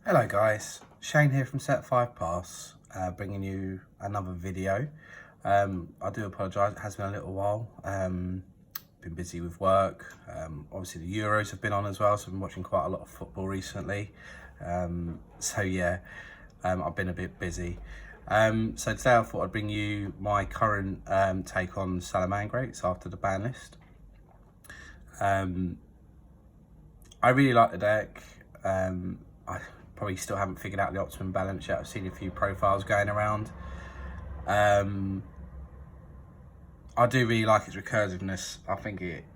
Hello guys, Shane here from Set 5 Pass, bringing you another video. I do apologise, it has been a little while. Been busy with work. Obviously the Euros have been on as well, so I've been watching quite a lot of football recently. So yeah, I've been a bit busy. So today I thought I'd bring you my current take on Salamangreat after the ban list. I really like the deck. I probably still haven't figured out the optimum balance yet. I've seen a few profiles going around. I do really like its recursiveness. I think it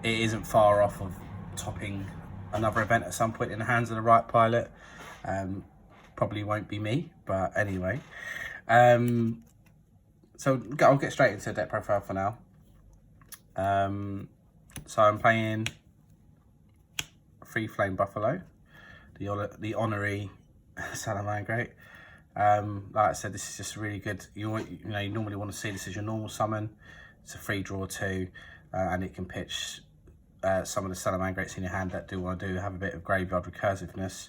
isn't far off of topping another event at some point in the hands of the right pilot. Probably won't be me, but anyway. So I'll get straight into the deck profile for now. So I'm playing Free Flame Buffalo, the honorary Salamangreat. Like I said, this is just really good. You normally want to see this as your normal summon. It's a free draw too, and it can pitch some of the Salamangreats in your hand that do want to have a bit of graveyard recursiveness.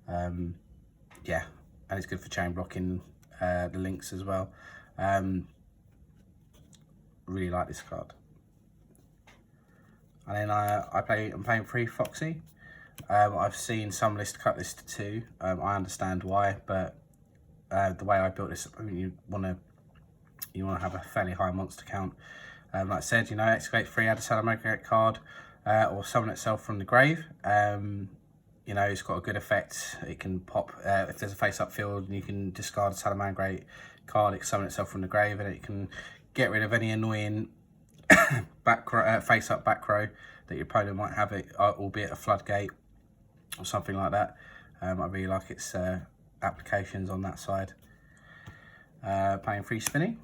Yeah, and it's good for chain blocking the links as well. Really like this card. And then I'm playing Free Foxy. I've seen some lists cut this to 2. I understand why, but the way I built this, I mean, you want to have a fairly high monster count. Like I said, excavate 3, add a Salamangreat card, or summon itself from the grave. It's got a good effect. It can pop if there's a face-up field, and you can discard a Salamangreat card. It can summon itself from the grave, and it can get rid of any annoying face-up back row that your opponent might have, it, albeit a floodgate or something like that. I really like its applications on that side. Playing Free Spinny.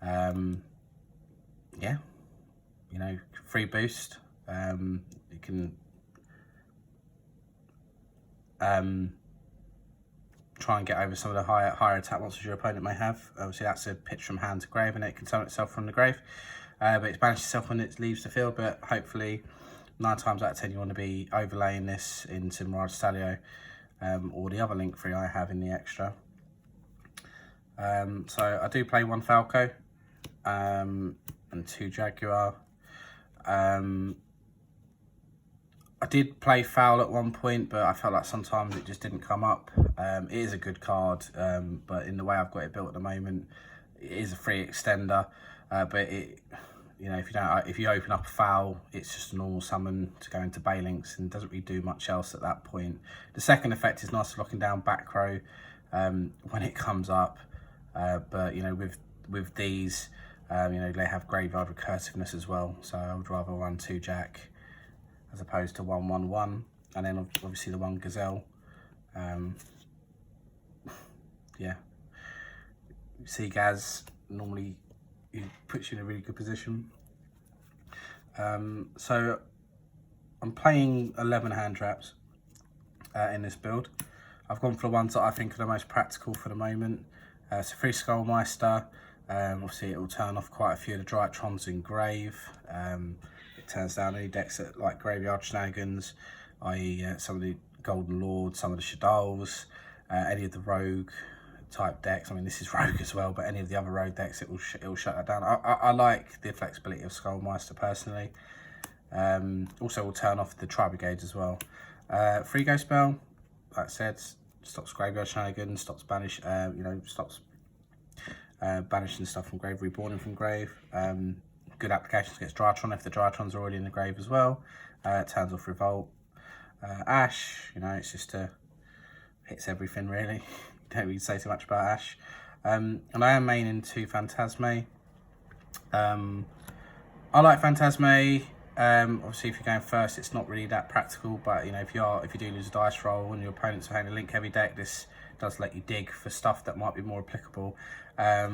Yeah, free boost. You can try and get over some of the higher attack monsters your opponent may have. Obviously that's a pitch from hand to grave, and it can summon itself from the grave. But it's banished itself when it leaves the field, but hopefully 9 times out of 10 you want to be overlaying this into Mirage Stalio, or the other link 3 I have in the extra. So I do play 1 Falco and 2 Jaguar. I did play Foul at one point, but I felt like sometimes it just didn't come up. It is a good card, but in the way I've got it built at the moment, it is a free extender. But if you open up a Foul, it's just a normal summon to go into Balinks and doesn't really do much else at that point. The second effect is nice for locking down back row when it comes up. But with these, they have graveyard recursiveness as well. So I would rather run 2 Jack as opposed to 1/1/1, and then obviously the 1 Gazelle. Yeah, see Gaz normally puts you in a really good position. So I'm playing 11 hand traps in this build. I've gone for the ones that I think are the most practical for the moment. So Free Skullmeister. Obviously it will turn off quite a few of the Drytrons in grave. It turns down any decks that like graveyard shenanigans, i.e. Some of the Golden Lords, some of the Shaddolls, any of the rogue type decks. I mean, this is rogue as well, but any of the other rogue decks, it will shut that down. I like the flexibility of Skullmeister personally. Also will turn off the Tri-Brigades as well. Free Go Spell, like I said, stops graveyard shenanigans, stops stops banishing stuff from grave, reborning from grave. Good applications against Drytron if the Drytrons are already in the grave as well. Turns off Revolt. Ash, it's just hits everything really. Don't really say too much about Ash. And I am maining 2 Phantasme. I like Phantasme. Obviously, if you're going first, it's not really that practical. But if you do lose a dice roll and your opponent's playing a link heavy deck, this does let you dig for stuff that might be more applicable. I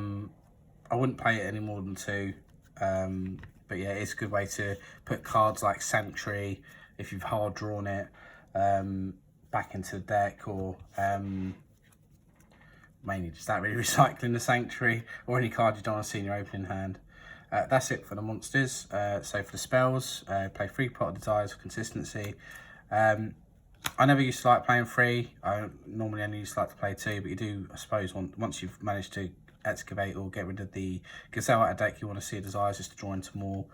wouldn't play it any more than 2. But yeah, it's a good way to put cards like Sanctuary, if you've hard drawn it, back into the deck, or mainly just that really recycling the Sanctuary, or any card you don't want to see in your opening hand. That's it for the monsters. So for the spells, play 3 Pot of Desires for consistency. I never used to like playing 3. I normally only used to like to play 2, but you do, I suppose, once you've managed to excavate or get rid of the gazelle out of deck, you want to see a desires just to draw into more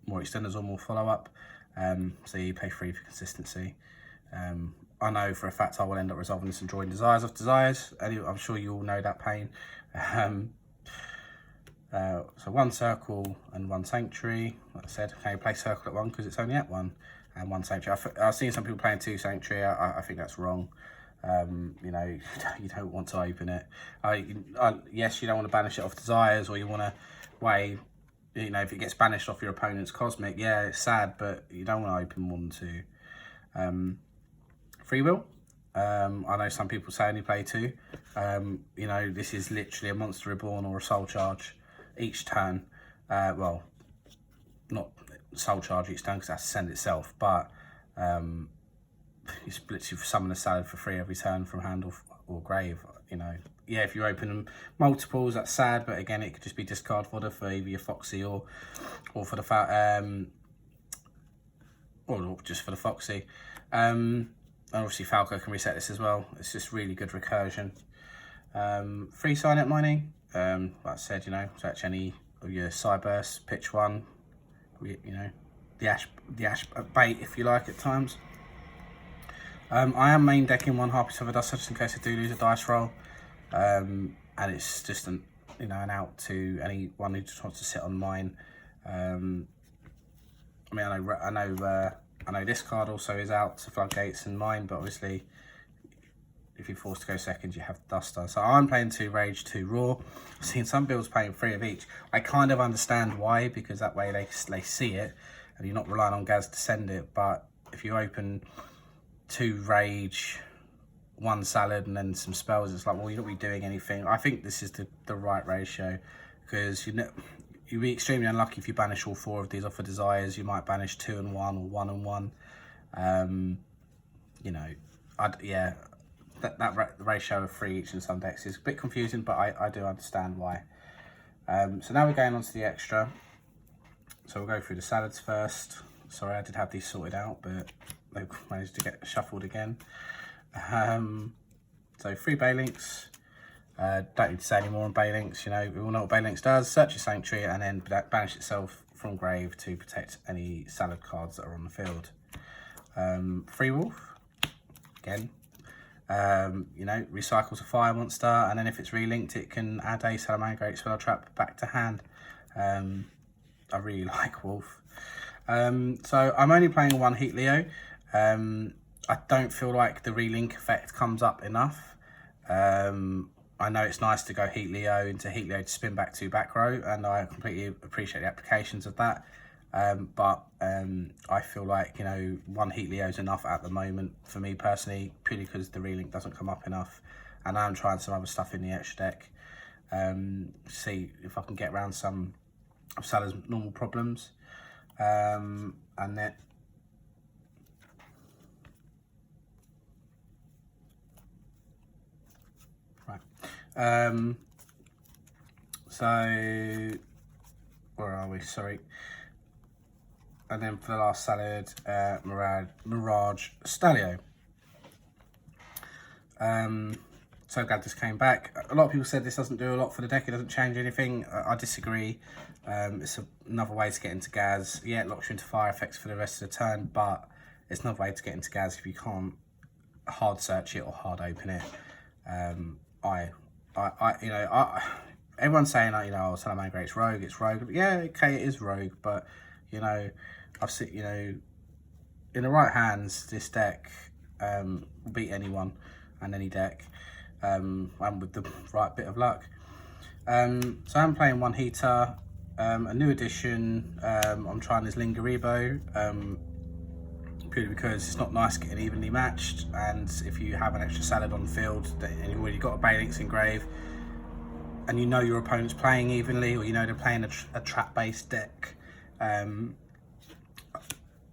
extenders or more follow-up. So you play 3 for consistency. I know for a fact I will end up resolving this and drawing desires off desires. I'm sure you all know that pain. So 1 circle and 1 sanctuary. Like I said, okay, play circle at 1 because it's only at 1, and 1 sanctuary. I've seen some people playing 2 sanctuary. I think that's wrong. You know, you don't want to open it. Yes, you don't want to banish it off desires, or you want to weigh, you know, if it gets banished off your opponent's cosmic. Yeah, it's sad, but you don't want to open more than 2. Free will. I know some people say only play 2. You know, this is literally a monster reborn or a soul charge each turn. Well, not soul charge each turn because that's send itself, but you literally summon a salad for free every turn from hand or grave. You know, yeah, if you open multiples, that's sad, but again, it could just be discard fodder for either your Foxy or for the or just for the Foxy. And obviously Falco can reset this as well. It's just really good recursion. Free Signet mining. Like I said, you know, search any of your Cybursts, pitch 1. You know, the ash bait if you like at times. I am main decking 1 Harpy Silver Dust just in case I do lose a dice roll, and it's just an out to anyone who just wants to sit on mine. I mean, I know this card also is out to Floodgates and mine, but obviously if you're forced to go second, you have Duster. So I'm playing 2 Rage, 2 Raw. I've seen some builds playing 3 of each. I kind of understand why, because that way they see it and you're not relying on Gaz to send it. But if you open 2 Rage, 1 Salad and then some spells, it's like, well, you're not really doing anything. I think this is the right ratio, because you'd be extremely unlucky if you banish all 4 of these off of desires. You might banish 2 and 1 or 1 and 1. You know, yeah. That ratio of 3 each in some decks is a bit confusing, but I do understand why. So now we're going on to the extra. So we'll go through the salads first. Sorry, I did have these sorted out, but they managed to get shuffled again. So 3 Baylinks. Don't need to say any more on Baylinks. You know, we all know what Baylinks does. Search your sanctuary and then banish itself from grave to protect any salad cards that are on the field. Free Wolf. Again. You know, recycles a fire monster, and then if it's relinked, it can add a Salamangreat spell trap back to hand. I really like Wolf. So I'm only playing 1 Heat Leo. I don't feel like the relink effect comes up enough. I know it's nice to go Heat Leo into Heat Leo to spin back 2 back row, and I completely appreciate the applications of that. But I feel like, you know, 1 Heat Leo is enough at the moment for me personally, purely because the relink doesn't come up enough, and I'm trying some other stuff in the extra deck. See if I can get around some of Salah's normal problems, and then right. So where are we? Sorry. And then for the last salad, Mirage Stalio. So glad this came back. A lot of people said this doesn't do a lot for the deck. It doesn't change anything. I disagree. It's another way to get into Gaz. Yeah, it locks you into fire effects for the rest of the turn, but it's another way to get into Gaz if you can't hard search it or hard open it. Everyone's saying, like, you know, oh, Salamangreat's rogue. It's rogue. Yeah, okay, it is rogue, but you know, I've seen, you know, in the right hands, this deck will beat anyone and any deck, and with the right bit of luck. So I'm playing 1 Heater, a new addition. I'm trying this Lingaribo, purely because it's not nice getting evenly matched, and if you have an extra salad on the field and you've already got a Baylinks in grave, and you know your opponent's playing evenly, or you know they're playing a trap-based deck,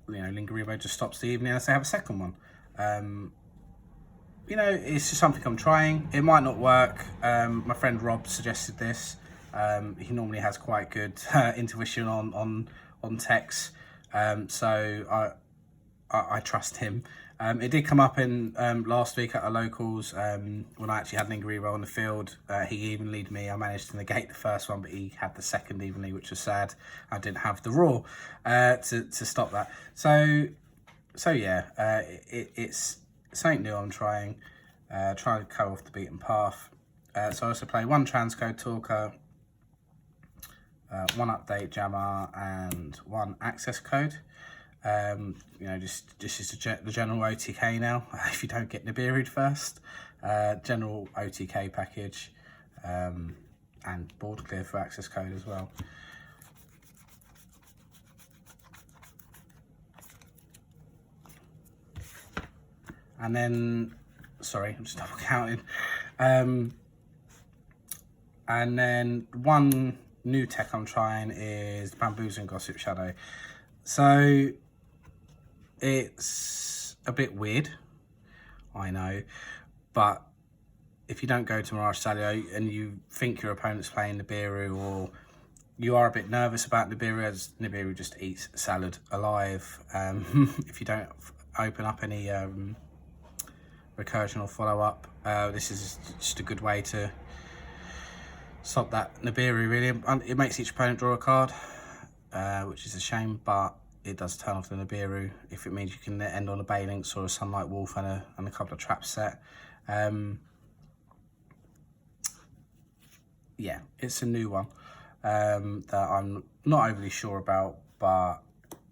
you know, Lingaribo just stops the evening unless they have a second one. You know, it's just something I'm trying. It might not work. My friend Rob suggested this. He normally has quite good intuition on techs. So I trust him. It did come up in last week at our locals when I actually had an Ingrid roll on the field. He even lead me. I managed to negate the first one, but he had the second evenly, which was sad. I didn't have the raw to stop that. So yeah, it's something new I'm trying. Trying to go off the beaten path. So I also play one transcode talker, one update jammer, and one access code. You know, just is the general OTK now. If you don't get Nibiru'd first, general OTK package, and board clear for access code as well. And then, sorry, I'm just double counting. And then one new tech I'm trying is Bamboozling Gossip Shadow. So it's a bit weird, I know, but if you don't go to Mirage Salio and you think your opponent's playing Nibiru, or you are a bit nervous about Nibiru, as Nibiru just eats salad alive, if you don't open up any recursion or follow-up, this is just a good way to stop that Nibiru, really. It makes each opponent draw a card, which is a shame, but it does turn off the Nibiru if it means you can end on a Balinx or a Sunlight Wolf and a couple of traps set. Yeah, it's a new one that I'm not overly sure about, but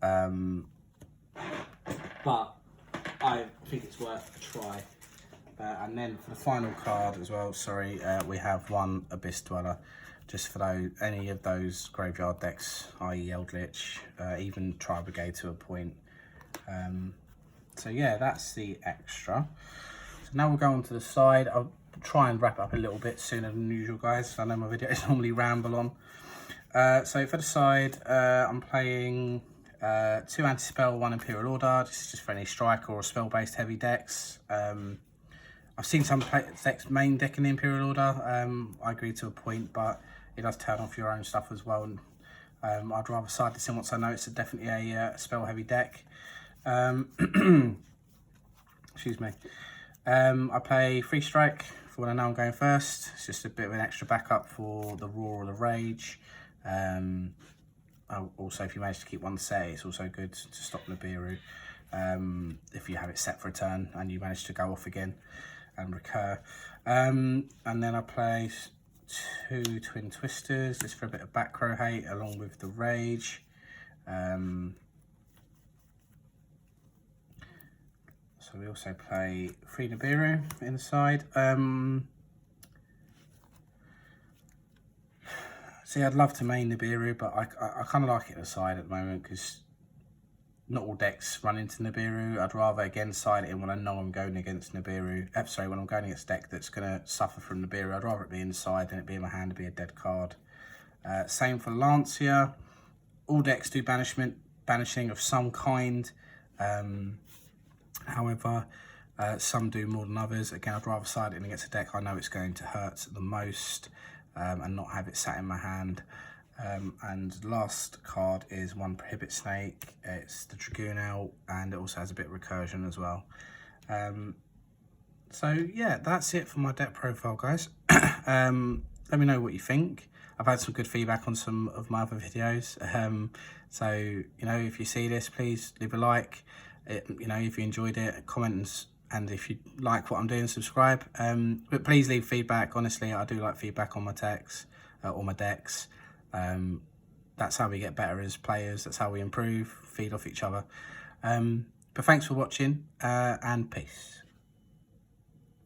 I think it's worth a try. And then for the final card as well, sorry, we have one Abyss Dweller, just for any of those graveyard decks, i.e. Eldritch, even Tri Brigade to a point. So yeah, that's the extra. So now we'll go on to the side. I'll try and wrap up a little bit sooner than usual, guys. I know my videos normally ramble on. So for the side, I'm playing 2 anti-spell, 1 Imperial Order. This is just for any striker or spell-based heavy decks. I've seen some decks main deck in the Imperial Order. I agree to a point, but it does turn off your own stuff as well. And I'd rather side this in once I know it's definitely a spell-heavy deck. Excuse me. I play Free Strike for when I know I'm going first. It's just a bit of an extra backup for the Roar or the Rage. Also, if you manage to keep one set, it's also good to stop Nibiru. If you have it set for a turn and you manage to go off again and recur. And then I play 2 Twin Twisters, just for a bit of back row hate along with the Rage. So we also play 3 Nibiru inside. See, I'd love to main Nibiru, but I kind of like it aside at the moment because not all decks run into Nibiru. I'd rather again side it in when I know I'm going against Nibiru. Sorry, when I'm going against a deck that's going to suffer from Nibiru, I'd rather it be inside than it be in my hand to be a dead card. Same for Lancia. All decks do banishing of some kind. However, some do more than others. Again, I'd rather side it in against a deck I know it's going to hurt the most, and not have it sat in my hand. And last card is 1 Prohibit Snake. It's the Dragoon Owl, and it also has a bit of recursion as well. So yeah, that's it for my deck profile, guys. Let me know what you think. I've had some good feedback on some of my other videos. So, you know, if you see this, please leave a like. You know, if you enjoyed it, comment, and if you like what I'm doing, subscribe. But please leave feedback. Honestly, I do like feedback on my decks or my decks. That's how we get better as players. That's how we improve, feed off each other. But thanks for watching, and peace.